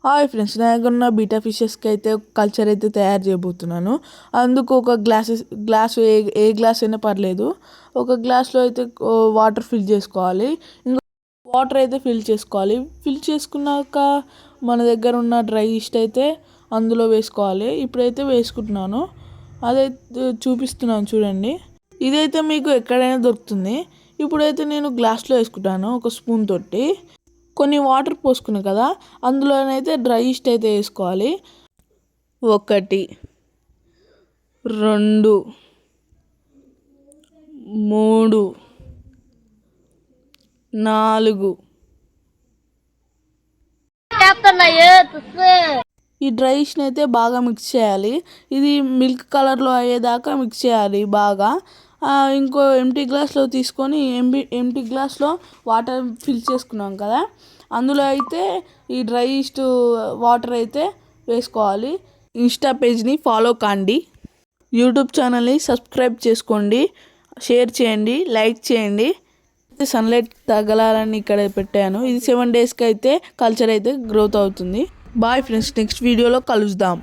Hi friends, నా దగ్గర ఉన్న బీటా ఫిషెస్కి అయితే కల్చర్ అయితే తయారు చేయబోతున్నాను. అందుకు ఒక గ్లాస్ ఏ గ్లాస్ అయినా పర్లేదు. ఒక గ్లాస్లో అయితే వాటర్ ఫిల్ చేసుకోవాలి. ఇంకా వాటర్ అయితే ఫిల్ చేసుకోవాలి. ఫిల్ చేసుకున్నాక మన దగ్గర ఉన్న డ్రై ఈస్ట్ అయితే అందులో వేసుకోవాలి. ఇప్పుడైతే వేసుకుంటున్నాను, అదైతే చూపిస్తున్నాను చూడండి. ఇదైతే మీకు ఎక్కడైనా దొరుకుతుంది. ఇప్పుడైతే నేను గ్లాస్లో వేసుకుంటాను ఒక స్పూన్ తోటి. కొన్ని వాటర్ పోసుకున్నాను కదా, అందులోనైతే డ్రై ఈస్ట్ అయితే వేసుకోవాలి. 1 2 3 4 ఈ డ్రై ఈస్ట్ని అయితే బాగా మిక్స్ చేయాలి. ఇది మిల్క్ కలర్లో అయ్యేదాకా మిక్స్ చేయాలి బాగా. ఇంకో ఎంటీ గ్లాస్లో తీసుకొని ఎంటీ గ్లాస్లో వాటర్ ఫిల్ చేసుకున్నాం కదా, అందులో అయితే ఈ డ్రై ఈస్ట్ వాటర్ అయితే వేసుకోవాలి. ఇన్స్టా పేజ్ని ఫాలో కాండి, యూట్యూబ్ ఛానల్ని సబ్స్క్రైబ్ చేసుకోండి, షేర్ చేయండి, లైక్ చేయండి. సన్లైట్ తగలాలని ఇక్కడ పెట్టాను. ఇది 7 డేస్కి అయితే కల్చర్ అయితే గ్రోత్ అవుతుంది. బాయ్ ఫ్రెండ్స్, నెక్స్ట్ వీడియోలో కలుద్దాం.